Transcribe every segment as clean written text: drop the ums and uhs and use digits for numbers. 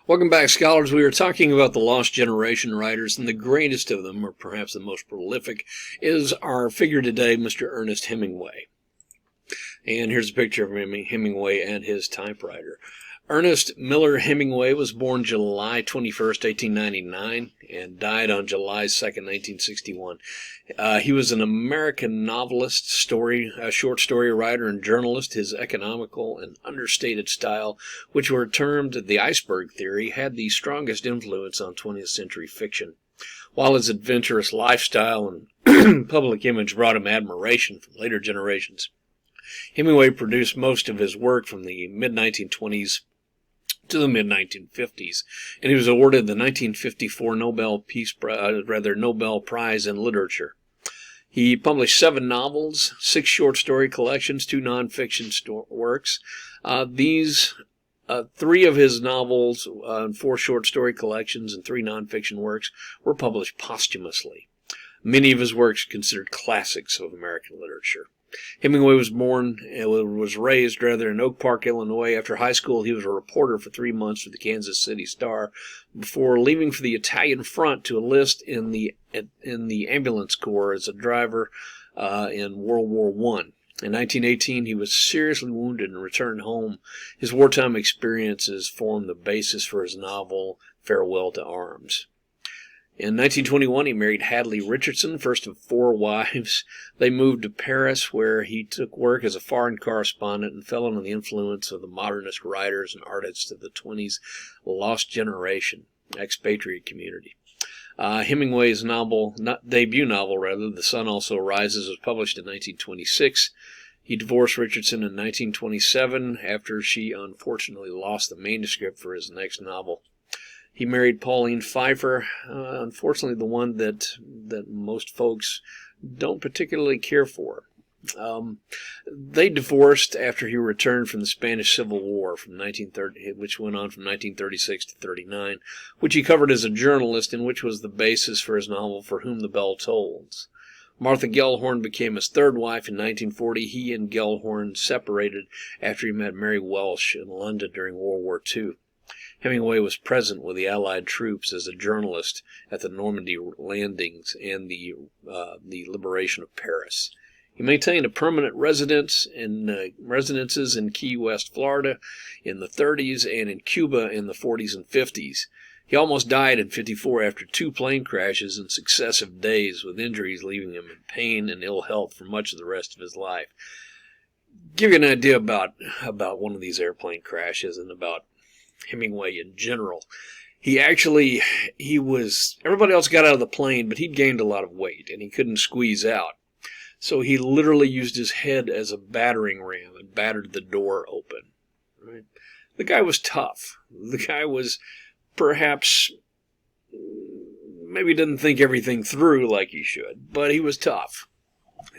Welcome back, scholars. We were talking about the lost generation writers, and the greatest of them, or perhaps the most prolific, is our figure today, Mr. Ernest Hemingway. And here's a picture of Hemingway and his typewriter. Ernest Miller Hemingway was born July 21st, 1899, and died on July 2nd, 1961. He was an American novelist, short story writer, and journalist. His economical and understated style, which were termed the iceberg theory, had the strongest influence on 20th century fiction. While his adventurous lifestyle and public image brought him admiration from later generations, Hemingway produced most of his work from the mid-1920s to the mid-1950s, and he was awarded the 1954 Nobel Prize in Literature. He published 7 novels, 6 short story collections, 2 nonfiction works. 3 of his novels, 4 short story collections, and 3 nonfiction works were published posthumously. Many of his works are considered classics of American literature. Hemingway was raised in Oak Park, Illinois. After high school, he was a reporter for 3 months for the Kansas City Star before leaving for the Italian front to enlist in the ambulance corps as a driver in World War I. In 1918, he was seriously wounded and returned home. His wartime experiences formed the basis for his novel, Farewell to Arms. In 1921, he married Hadley Richardson, first of 4 wives. They moved to Paris, where he took work as a foreign correspondent and fell under the influence of the modernist writers and artists of the 20s lost generation, expatriate community. Hemingway's debut novel, The Sun Also Rises, was published in 1926. He divorced Richardson in 1927 after she unfortunately lost the manuscript for his next novel. He married Pauline Pfeiffer, unfortunately the one that most folks don't particularly care for. They divorced after he returned from the Spanish Civil War, which went on from 1936 to 39, which he covered as a journalist, and which was the basis for his novel For Whom the Bell Tolls. Martha Gellhorn became his 3rd wife in 1940. He and Gellhorn separated after he met Mary Welsh in London during World War II. Hemingway was present with the Allied troops as a journalist at the Normandy landings and the liberation of Paris. He maintained a permanent residences in Key West, Florida in the 30s and in Cuba in the 40s and 50s. He almost died in 54 after 2 plane crashes in successive days, with injuries leaving him in pain and ill health for much of the rest of his life. Give you an idea about one of these airplane crashes and about Hemingway in general. Everybody else got out of the plane, but he'd gained a lot of weight and he couldn't squeeze out. So he literally used his head as a battering ram and battered the door open. Right? The guy was tough. The guy was perhaps maybe didn't think everything through like he should, but he was tough.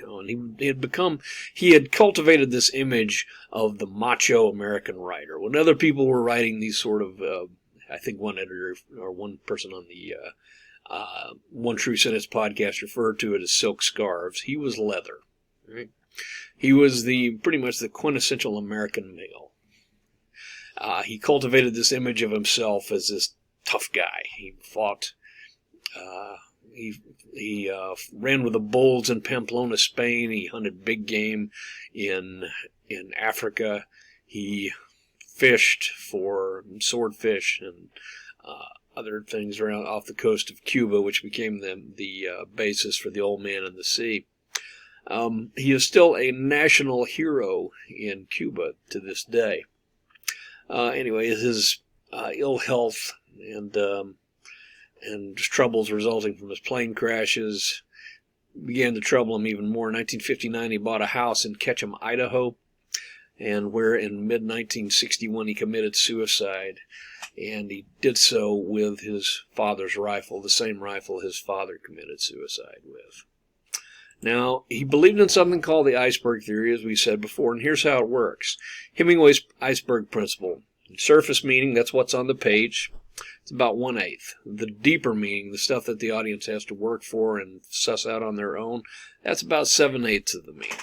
And he had cultivated this image of the macho American writer. When other people were writing these sort of, I think one editor or one person on the One True Sentence podcast referred to it as silk scarves, he was leather. Right? He was pretty much the quintessential American male. He cultivated this image of himself as this tough guy. He fought. He ran with the bulls in Pamplona, Spain. He hunted big game in Africa. He fished for swordfish and other things around off the coast of Cuba, which became the basis for The Old Man and the Sea. He is still a national hero in Cuba to this day. Anyway, his ill health and troubles resulting from his plane crashes began to trouble him even more. In 1959, he bought a house in Ketchum, Idaho, and where in mid-1961 he committed suicide, and he did so with his father's rifle, the same rifle his father committed suicide with. Now, he believed in something called the iceberg theory, as we said before, and here's how it works. Hemingway's iceberg principle. Surface meaning, that's what's on the page. It's about 1/8. The deeper meaning, the stuff that the audience has to work for and suss out on their own, that's about 7/8 of the meaning.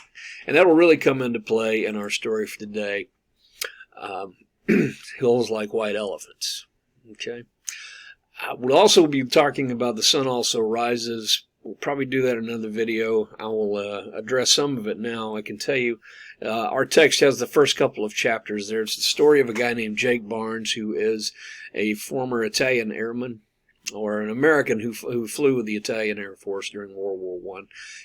And that will really come into play in our story for today. Hills like white elephants. Okay. We'll also be talking about The Sun Also Rises. We'll probably do that in another video. I will address some of it now. I can tell you, our text has the first couple of chapters there. It's the story of a guy named Jake Barnes, who is a former Italian airman, or an American who flew with the Italian Air Force during World War I.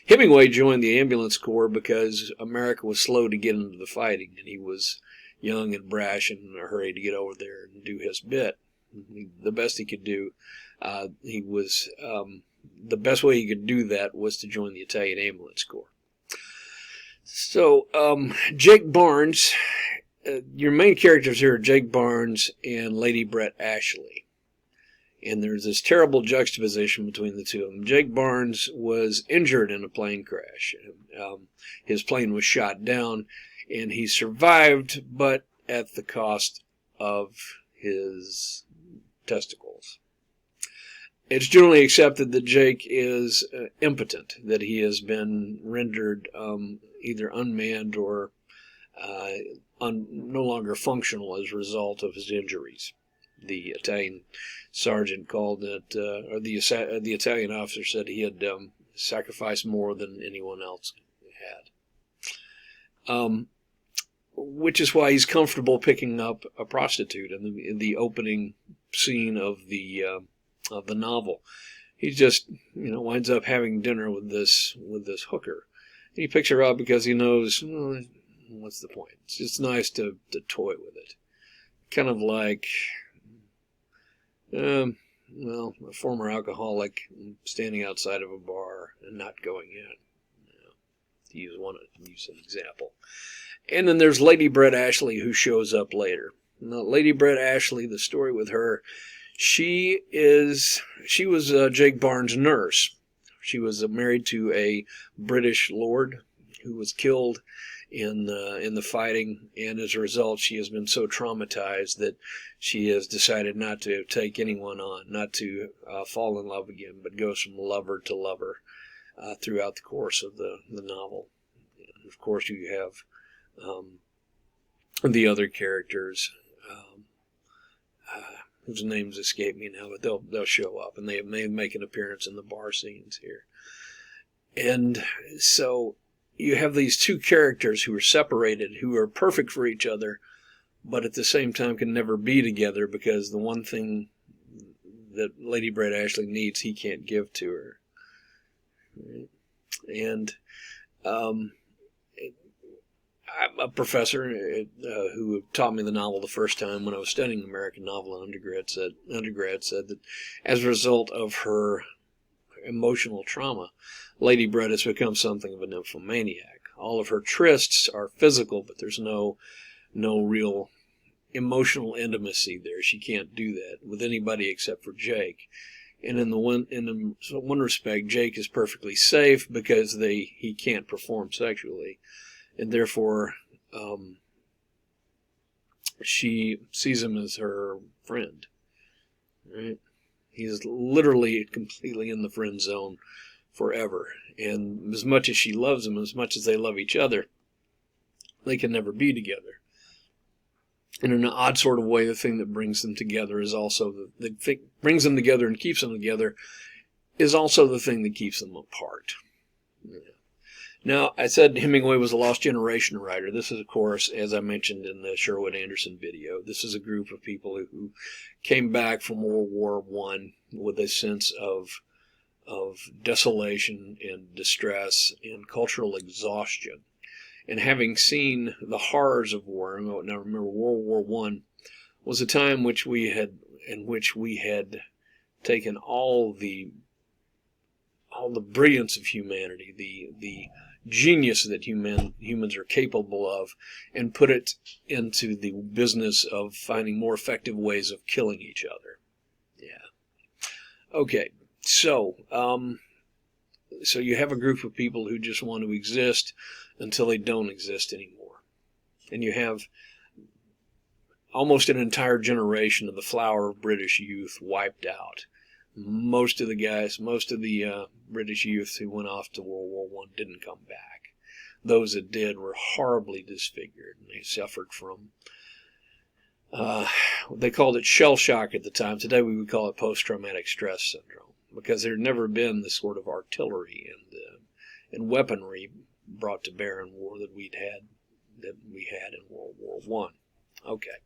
Hemingway joined the ambulance corps because America was slow to get into the fighting, and he was young and brash and in a hurry to get over there and do his bit. The best he could do. The best way he could do that was to join the Italian Ambulance Corps. So, Jake Barnes, your main characters here are Jake Barnes and Lady Brett Ashley. And there's this terrible juxtaposition between the two of them. Jake Barnes was injured in a plane crash. His plane was shot down, and he survived, but at the cost of his testicles. It's generally accepted that Jake is impotent, that he has been rendered either unmanned or no longer functional as a result of his injuries. The Italian sergeant called it, or the Italian officer said he had sacrificed more than anyone else had. Which is why he's comfortable picking up a prostitute in the opening scene of the novel. He just, winds up having dinner with this hooker. And he picks her up because he knows, well, what's the point? It's just nice to toy with it. Kind of like, a former alcoholic standing outside of a bar and not going in. To use an example. And then there's Lady Brett Ashley, who shows up later. Now, Lady Brett Ashley, the story with her, she was Jake Barnes' nurse. She was married to a British lord who was killed in the fighting, and as a result, she has been so traumatized that she has decided not to take anyone on, not to fall in love again, but goes from lover to lover throughout the course of the novel. And of course, you have the other characters whose names escape me now, but they'll show up, and they may make an appearance in the bar scenes here. And so you have these two characters who are separated, who are perfect for each other, but at the same time can never be together because the one thing that Lady Brett Ashley needs, he can't give to her. And I'm a professor who taught me the novel the first time when I was studying American novel in undergrad said that as a result of her emotional trauma, Lady Brett has become something of a nymphomaniac. All of her trysts are physical, but there's no real emotional intimacy there. She can't do that with anybody except for Jake. And in one respect, Jake is perfectly safe because he can't perform sexually. And therefore, she sees him as her friend. Right? He's literally completely in the friend zone forever. And as much as she loves him, as much as they love each other, they can never be together. And in an odd sort of way, the thing that brings them together is also the thing brings them together and keeps them together is also the thing that keeps them apart. Yeah. Now, I said Hemingway was a lost generation writer. This is, of course, as I mentioned in the Sherwood Anderson video, this is a group of people who came back from World War I with a sense of desolation and distress and cultural exhaustion. And having seen the horrors of war, now remember, World War I was a time in which we had taken all the brilliance of humanity, the genius that humans are capable of, and put it into the business of finding more effective ways of killing each other. Yeah. Okay, so you have a group of people who just want to exist until they don't exist anymore. And you have almost an entire generation of the flower of British youth wiped out. Most of the British youth who went off to World War I didn't come back. Those that did were horribly disfigured, and they suffered from They called it shell shock at the time. Today we would call it post-traumatic stress syndrome, because there had never been the sort of artillery and weaponry brought to bear in war that we had in World War One. Okay,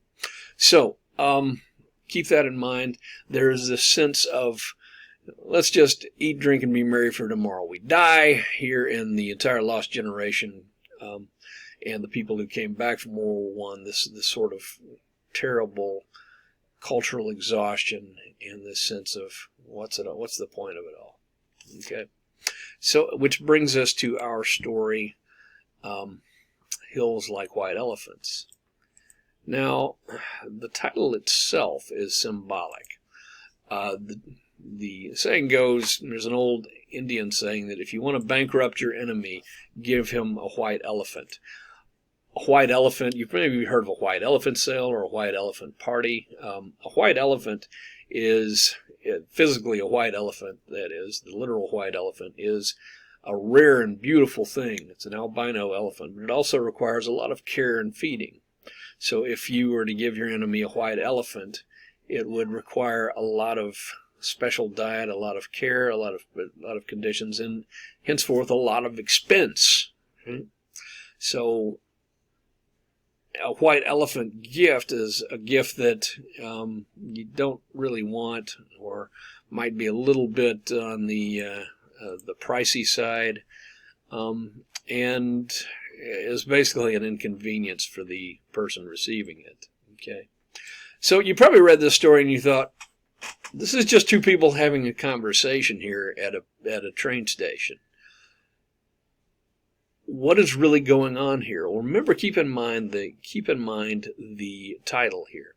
so keep that in mind. There is this sense of, let's just eat, drink, and be merry, for tomorrow we die. Here in the entire Lost Generation, and the people who came back from World War One, this sort of terrible cultural exhaustion and this sense of what's the point of it all? Okay, so which brings us to our story, Hills Like White Elephants. Now, the title itself is symbolic. The saying goes, there's an old Indian saying that if you want to bankrupt your enemy, give him a white elephant. A white elephant, you've maybe heard of a white elephant sale or a white elephant party. A white elephant is, physically a white elephant, that is, the literal white elephant, is a rare and beautiful thing. It's an albino elephant, but it also requires a lot of care and feeding. So if you were to give your enemy a white elephant, it would require a lot of special diet, a lot of care, a lot of conditions, and henceforth a lot of expense. So a white elephant gift is a gift that you don't really want, or might be a little bit on the pricey side, and is basically an inconvenience for the person receiving it. Okay, so you probably read this story and you thought, this is just two people having a conversation here at a train station. What is really going on here? Well, remember, keep in mind the title here.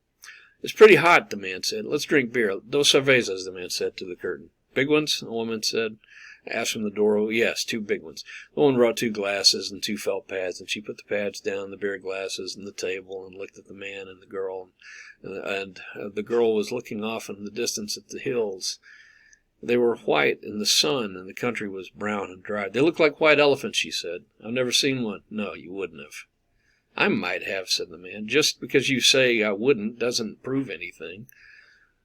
It's pretty hot, the man said. Let's drink beer. Dos cervezas, the man said to the curtain. Big ones, the woman said. Asked from the door. Oh, yes, 2 big ones. The woman brought 2 glasses and 2 felt pads, and she put the pads down, the beer glasses, and the table, and looked at the man and the girl. And the girl was looking off in the distance at the hills. They were white in the sun, and the country was brown and dry. They looked like white elephants, she said. I've never seen one. No, you wouldn't have. I might have, said the man. Just because you say I wouldn't doesn't prove anything.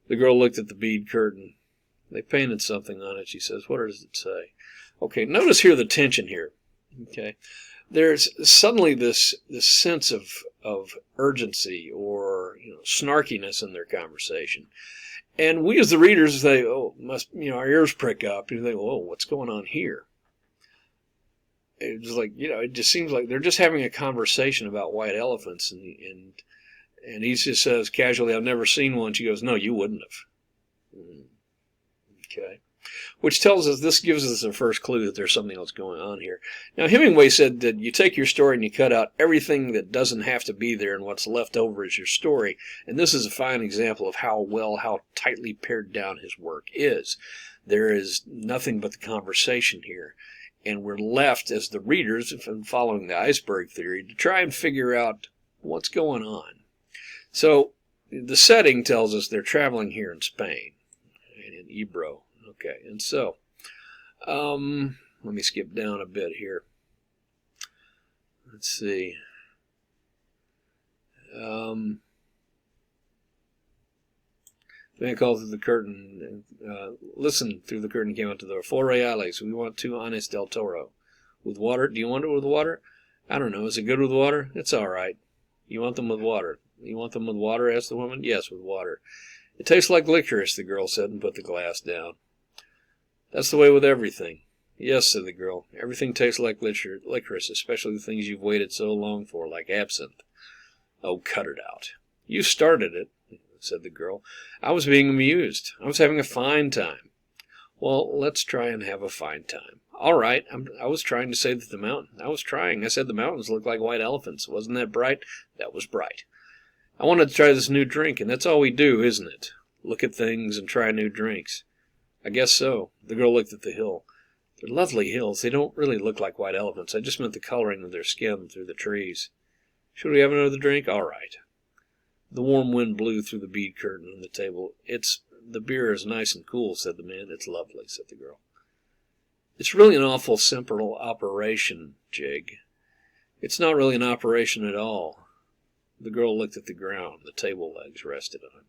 The girl looked at the bead curtain. They painted something on it, she says. What does it say? Okay, notice here the tension here. Okay, there's suddenly this sense of urgency or snarkiness in their conversation. And we as the readers say, oh, our ears prick up. And you think, oh, what's going on here? It's like, it just seems like they're just having a conversation about white elephants. And he just says casually, I've never seen one. She goes, no, you wouldn't have. Okay. Which tells us, this gives us the first clue that there's something else going on here. Now, Hemingway said that you take your story and you cut out everything that doesn't have to be there, and what's left over is your story. And this is a fine example of how tightly pared down his work is. There is nothing but the conversation here. And we're left, as the readers, following the iceberg theory, to try and figure out what's going on. So, the setting tells us they're traveling here in Spain, and in Ebro. Okay, and so, let me skip down a bit here. Let's see. The man called through the curtain, listened through the curtain, came out to the door. 4 reales. We want 2 anes del toro. With water? Do you want it with water? I don't know. Is it good with water? It's all right. You want them with water? You want them with water? Asked the woman. Yes, with water. It tastes like licorice, the girl said, and put the glass down. That's the way with everything. Yes, said the girl. Everything tastes like licorice, especially the things you've waited so long for, like absinthe. Oh, cut it out. You started it, said the girl. I was being amused. I was having a fine time. Well, let's try and have a fine time. All right. I was trying to say that the mountain. I was trying. I said the mountains look like white elephants. Wasn't that bright? That was bright. I wanted to try this new drink, and that's all we do, isn't it? Look at things and try new drinks. I guess so. The girl looked at the hill. They're lovely hills. They don't really look like white elephants. I just meant the coloring of their skin through the trees. Should we have another drink? All right. The warm wind blew through the bead curtain on the table. The beer is nice and cool, said the man. It's lovely, said the girl. It's really an awful simple operation, Jig. It's not really an operation at all. The girl looked at the ground the table legs rested on.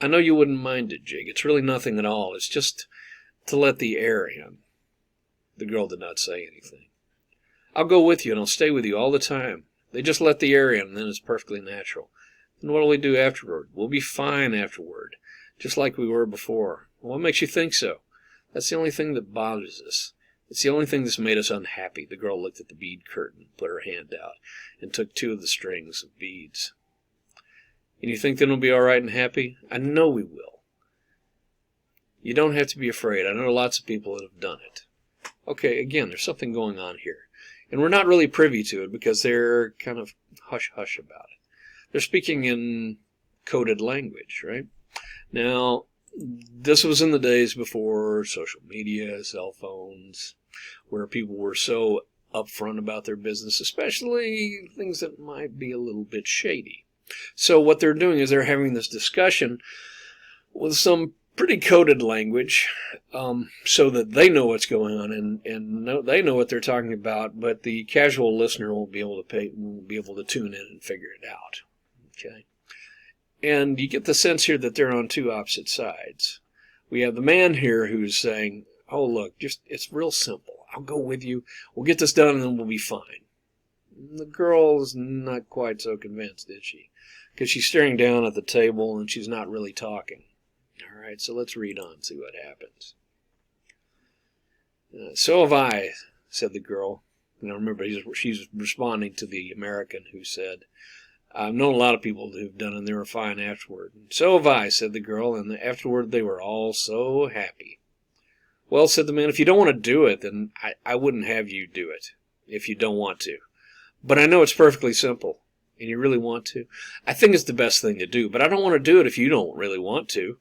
I know you wouldn't mind it, Jig. It's really nothing at all. It's just to let the air in. The girl did not say anything. I'll go with you, and I'll stay with you all the time. They just let the air in, and then it's perfectly natural. Then what'll we do afterward? We'll be fine afterward, just like we were before. What makes you think so? That's the only thing that bothers us. It's the only thing that's made us unhappy. The girl looked at the bead curtain, put her hand out, and took 2 of the strings of beads. And you think then we'll be all right and happy? I know we will. You don't have to be afraid. I know lots of people that have done it. Okay, again, there's something going on here. And we're not really privy to it because they're kind of hush-hush about it. They're speaking in coded language, right? Now, this was in the days before social media, cell phones, where people were so upfront about their business, especially things that might be a little bit shady. So what they're doing is they're having this discussion with some pretty coded language, so that they know what's going on and they know what they're talking about, but the casual listener won't be able to tune in and figure it out. Okay, and you get the sense here that they're on 2 opposite sides. We have the man here who's saying, "Oh, look, it's real simple. I'll go with you. We'll get this done, and then we'll be fine." The girl's not quite so convinced, is she? Because she's staring down at the table and she's not really talking. All right, so let's read on, see what happens. So have I, said the girl. Now remember, she's responding to the American who said, I've known a lot of people who've done it and they were fine afterward. So have I, said the girl, and afterward they were all so happy. Well, said the man, if you don't want to do it, then I wouldn't have you do it if you don't want to. But I know it's perfectly simple, and you really want to. I think it's the best thing to do, but I don't want to do it if you don't really want to.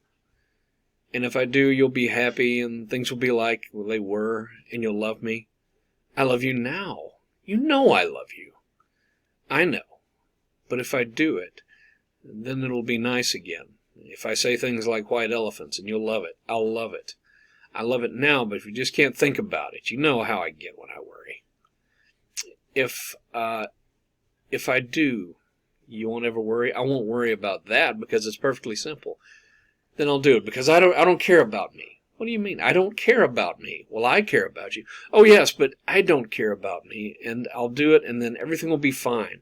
And if I do, you'll be happy, and things will be like they were, and you'll love me. I love you now. You know I love you. I know. But if I do it, then it'll be nice again. If I say things like white elephants, and you'll love it, I'll love it. I love it now, but if you just can't think about it, you know how I get when I worry. If I do, you won't ever worry. I won't worry about that because it's perfectly simple. Then I'll do it because I don't care about me. What do you mean? I don't care about me. Well, I care about you. Oh, yes, but I don't care about me, and I'll do it, and then everything will be fine.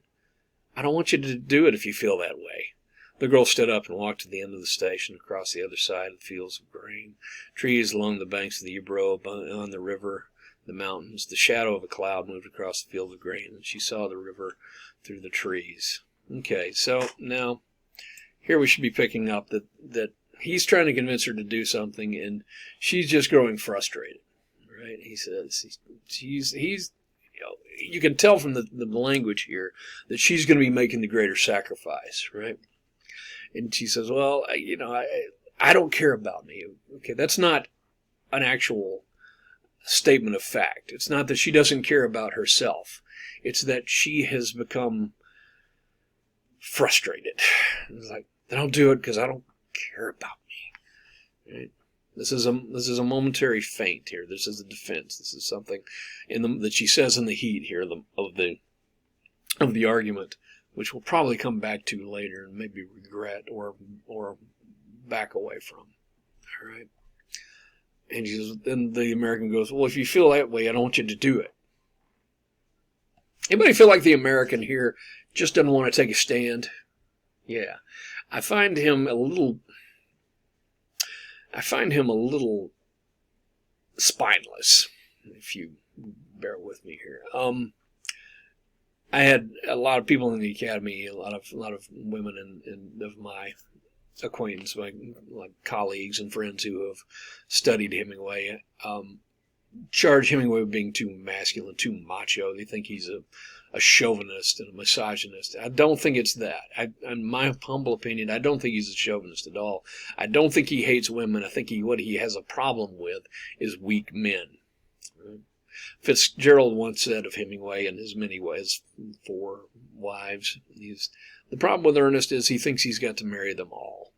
I don't want you to do it if you feel that way. The girl stood up and walked to the end of the station, across the other side of the fields of grain, trees along the banks of the Ebro, on the river, the mountains. The shadow of a cloud moved across the field of grain, and she saw the river through the trees. Okay, so now here we should be picking up that he's trying to convince her to do something, and she's just growing frustrated. Right? He says he's you can tell from the language here that she's going to be making the greater sacrifice, right? And she says, well, I don't care about me. Okay, that's not an actual statement of fact. It's not that she doesn't care about herself. It's that she has become frustrated. It's like, then I'll do it because I don't care about me. Right? This is a momentary feint here. This is a defense. This is something that she says in the heat here of the argument, which we'll probably come back to later and maybe regret or back away from. All right. And she says, then the American goes, well, if you feel that way, I don't want you to do it. Anybody feel like the American here just doesn't want to take a stand? Yeah. I find him a little spineless, if you bear with me here. I had a lot of people in the academy, a lot of women of my acquaintance, like colleagues and friends who have studied Hemingway, charge Hemingway with being too masculine, too macho. They think he's a chauvinist and a misogynist. I don't think it's that. In my humble opinion, I don't think he's a chauvinist at all. I don't think he hates women. I think what he has a problem with is weak men. Right? Fitzgerald once said of Hemingway, in his many ways, 4 wives, the problem with Ernest is he thinks he's got to marry them all.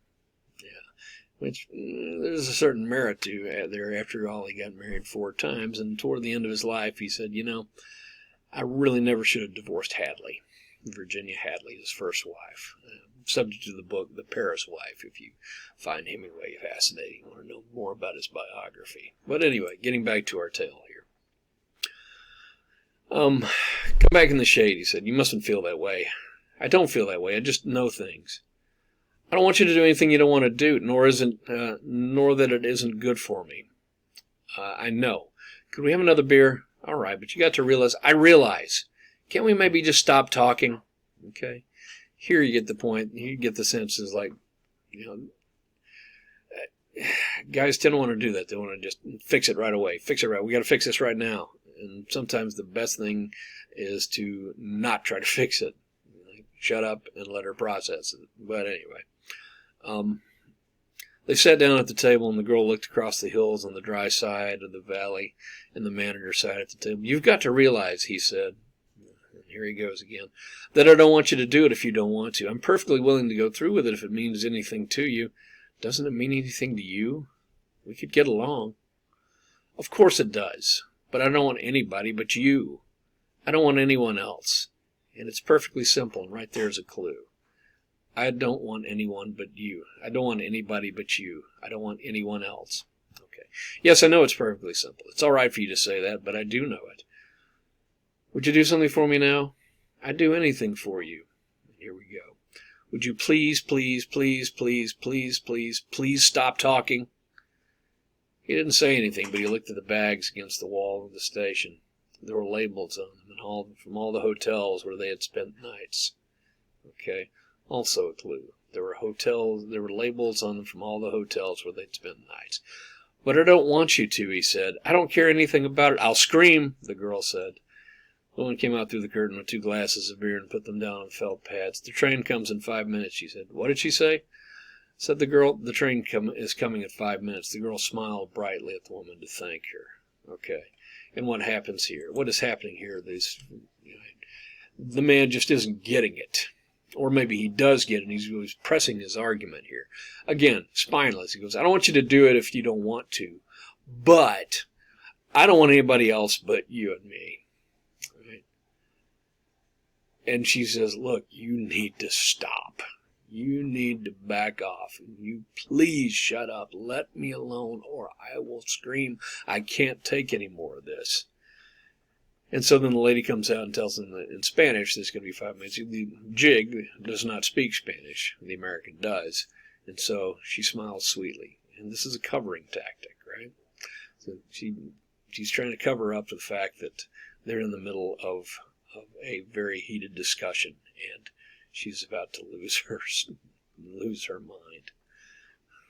Yeah, which there's a certain merit to there. After all, he got married 4 times, and toward the end of his life, he said, I really never should have divorced Hadley. Virginia Hadley, his first wife. Subject to the book, The Paris Wife, if you find Hemingway fascinating, want to know more about his biography. But anyway, getting back to our tale here. Come back in the shade, he said. You mustn't feel that way. I don't feel that way. I just know things. I don't want you to do anything you don't want to do, nor that it isn't good for me. I know. Could we have another beer? All right, but you got to realize. I realize. Can't we maybe just stop talking? Okay. Here you get the point. You get the sense is like, guys tend to want to do that. They want to just fix it right away. Fix it right. We got to fix this right now. And sometimes the best thing is to not try to fix it. Shut up and let her process it. But anyway, they sat down at the table, and the girl looked across the hills on the dry side of the valley and the manager sat at the table. You've got to realize, he said, and here he goes again, that I don't want you to do it if you don't want to. I'm perfectly willing to go through with it if it means anything to you. Doesn't it mean anything to you? We could get along. Of course it does, but I don't want anybody but you. I don't want anyone else. And it's perfectly simple, and right there's a clue. I don't want anyone but you. I don't want anybody but you. I don't want anyone else. Okay. Yes, I know it's perfectly simple. It's all right for you to say that, but I do know it. Would you do something for me now? I'd do anything for you. Here we go. Would you please, please, please, please, please, please, please stop talking? He didn't say anything, but he looked at the bags against the wall of the station. There were labels on them from all the hotels where they had spent nights. Okay. Also a clue. There were labels on them from all the hotels where they'd spent nights. But I don't want you to, he said. I don't care anything about it. I'll scream, the girl said. The woman came out through the curtain with 2 glasses of beer and put them down on felt pads. The train comes in 5 minutes, she said. What did she say? Said the girl, the train is coming in 5 minutes. The girl smiled brightly at the woman to thank her. Okay. And what happens here? What is happening here? The man just isn't getting it. Or maybe he does get it, and he's pressing his argument here. Again, spineless. He goes, I don't want you to do it if you don't want to, but I don't want anybody else but you and me. Right? And she says, look, you need to stop. You need to back off. You please shut up. Let me alone, or I will scream. I can't take any more of this. And so then the lady comes out and tells them that in Spanish there's going to be 5 minutes. The jig does not speak Spanish. The American does. And so she smiles sweetly. And this is a covering tactic, right? So she's trying to cover up the fact that they're in the middle of a very heated discussion, and she's about to lose her mind.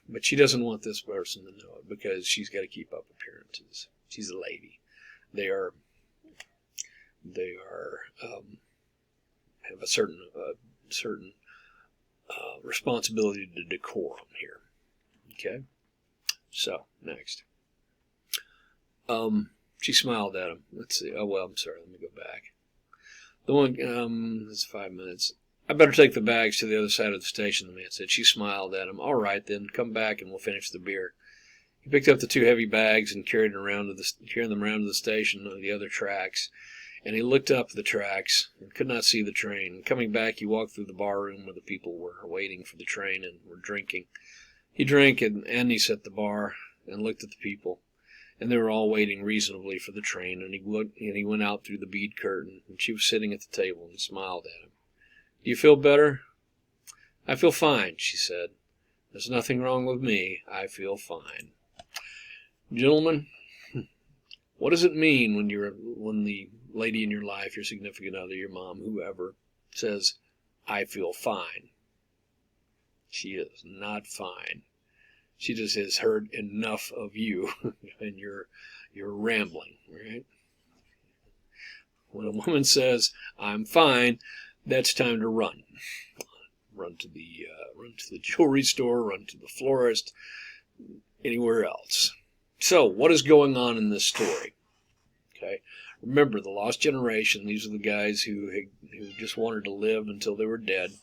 But she doesn't want this person to know it because she's got to keep up appearances. She's a lady. They have a certain responsibility to decorum here. Okay. So next, she smiled at him. Let's see. Oh well, I'm sorry. Let me go back. The one. It's 5 minutes. I better take the bags to the other side of the station, the man said. She smiled at him. All right, then, come back and we'll finish the beer. He picked up the 2 heavy bags and carried them around to the station on the other tracks. And he looked up the tracks and could not see the train. Coming back, he walked through the bar room where the people were waiting for the train and were drinking. He drank and he sat at the bar and looked at the people. And they were all waiting reasonably for the train. And he went out through the bead curtain. And she was sitting at the table and smiled at him. Do you feel better? I feel fine, she said. There's nothing wrong with me. I feel fine. Gentlemen, what does it mean when the lady in your life, your significant other, your mom, whoever, says, I feel fine? She is not fine. She just has heard enough of you and you're rambling, right? When a woman says, I'm fine, that's time to run. Run to the jewelry store, run to the florist, anywhere else. So, what is going on in this story? Okay, remember the lost generation. These are the guys who just wanted to live until they were dead,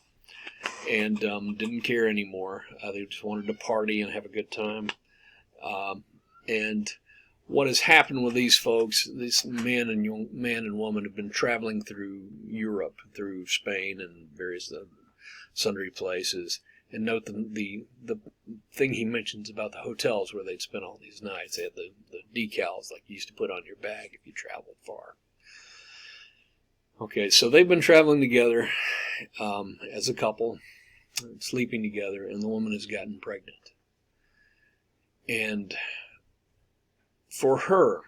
and didn't care anymore. They just wanted to party and have a good time. And what has happened with these folks, this man and woman have been traveling through Europe, through Spain and various sundry places. And note the thing he mentions about the hotels where they'd spend all these nights. They had the decals like you used to put on your bag if you traveled far. Okay, so they've been traveling together as a couple, sleeping together, and the woman has gotten pregnant. And for her,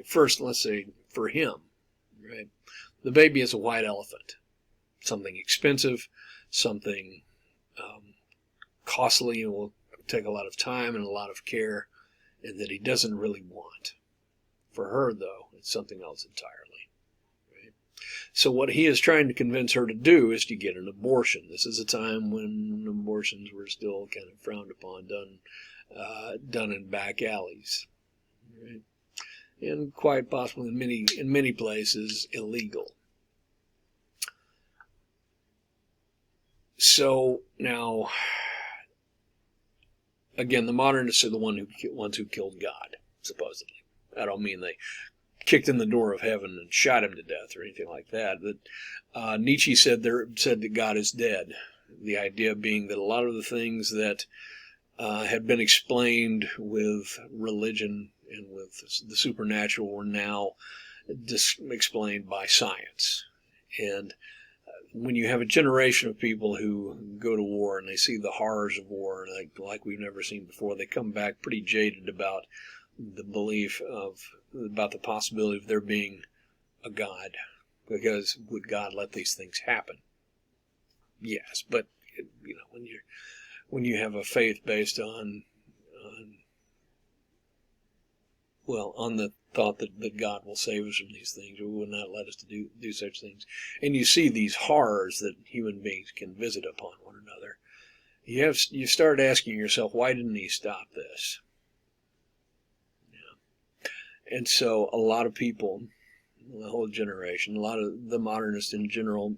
first let's say for him, right? The baby is a white elephant, something expensive, something costly, and will take a lot of time and a lot of care, and that he doesn't really want. For her, though, it's something else entirely. Right? So what he is trying to convince her to do is to get an abortion. This is a time when abortions were still kind of frowned upon, done in back alleys, right? And quite possibly in many places illegal. So now, again, the modernists are the ones who killed God, supposedly. I don't mean they kicked in the door of heaven and shot him to death or anything like that. But Nietzsche said that God is dead. The idea being that a lot of the things that had been explained with religion and with the supernatural were now explained by science. And when you have a generation of people who go to war and they see the horrors of war like we've never seen before, they come back pretty jaded about the belief about the possibility of there being a God, because would God let these things happen? Yes, but when you have a faith based on the thought that God will save us from these things, or will not let us to do such things, and you see these horrors that human beings can visit upon one another, you start asking yourself, why didn't he stop this? And so a lot of people, the whole generation, a lot of the modernists in general,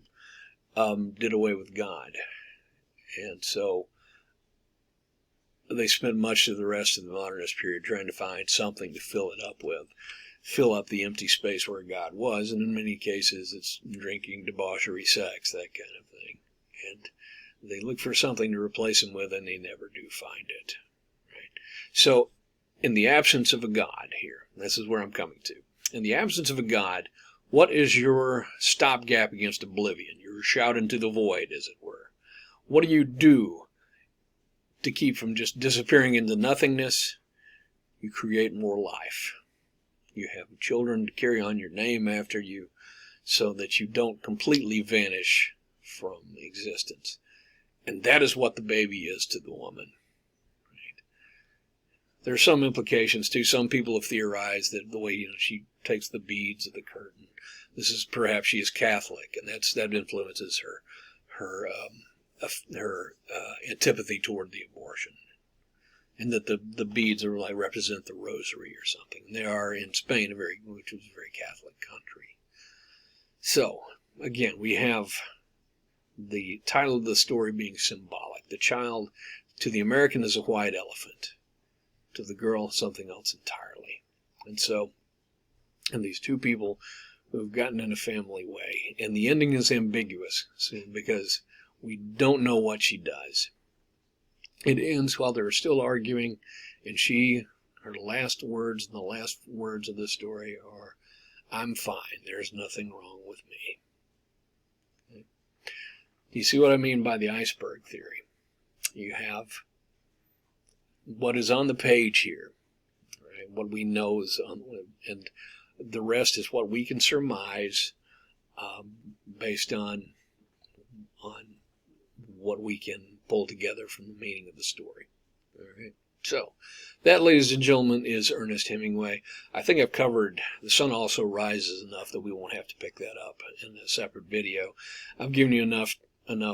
did away with God. And so they spent much of the rest of the modernist period trying to find something to fill it up with, fill up the empty space where God was. And in many cases, it's drinking, debauchery, sex, that kind of thing. And they look for something to replace him with, and they never do find it. Right? So in the absence of a God here, this is where I'm coming to. In the absence of a God, what is your stopgap against oblivion? Your shout into the void, as it were. What do you do to keep from just disappearing into nothingness? You create more life. You have children to carry on your name after you so that you don't completely vanish from existence. And that is what the baby is to the woman. There are some implications too. Some people have theorized that the way she takes the beads of the curtain, this is perhaps she is Catholic, and that influences her antipathy toward the abortion, and that the beads are like represent the rosary or something. And they are in Spain, which was a very Catholic country. So again, we have the title of the story being symbolic. The child to the American is a white elephant. To the girl, something else entirely. And these two people who have gotten in a family way. And the ending is ambiguous because we don't know what she does. It ends while they're still arguing, and her last words and the last words of the story are, "I'm fine. There's nothing wrong with me." Okay? Do you see what I mean by the iceberg theory? You have what is on the page here, right? What we know is and the rest is what we can surmise based on what we can pull together from the meaning of the story. All right. So that, ladies and gentlemen, is Ernest Hemingway. I think I've covered The Sun Also Rises enough that we won't have to pick that up in a separate video. I've given you enough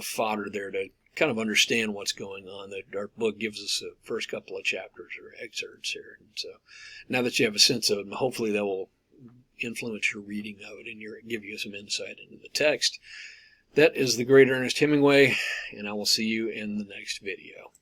fodder there to kind of understand what's going on. Our book gives us the first couple of chapters or excerpts here. And so now that you have a sense of it, hopefully that will influence your reading of it and give you some insight into the text. That is the great Ernest Hemingway, and I will see you in the next video.